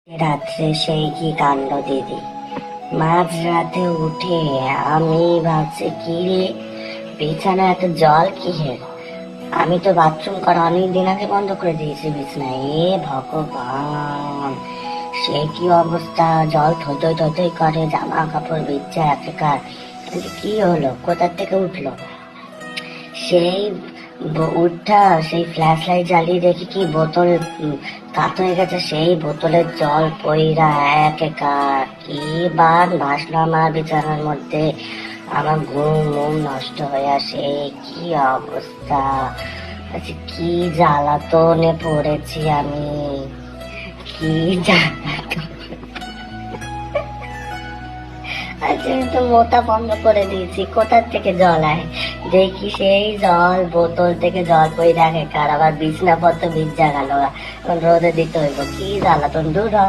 রাত্রে সেই কি কাণ্ড দিদি, মাঝরাতে উঠে আমি ভাবছি কি রে, বিছানা এত জল কি হে। আমি তো বাথরুম করা অনেক দিন আগে বন্ধ করে দিয়েছি বিছানায়। এ ভগবান, সে কি অবস্থা, জল থই থই করে, জামা কাপড় ভিজছে একাকার। কি হলো, কোথার থেকে উঠলো? সেই উঠা সেই ফ্ল্যাশ লাইট জ্বালিয়ে দেখি কি বোতল কাত হয়ে গেছে, সেই বোতলের জল পইরা একাকার। কি বার ভাসলো আমার বিছানার মধ্যে, আমার ঘুম নষ্ট হয়ে আসে। কি অবস্থা, আচ্ছা কি জ্বালাতনে পড়েছি আমি, কি জ্বালাতন। আচ্ছা আমি তো মোটা বন্ধ করে দিয়েছি, কোথার থেকে জল আয়? দেখি সেই জল বোতল থেকে জল পই রাখে কার, আবার বিছনা পত্র ভিজা গেল, রোদে দিতে হইব। কি জ্বালাতন, দূর হ।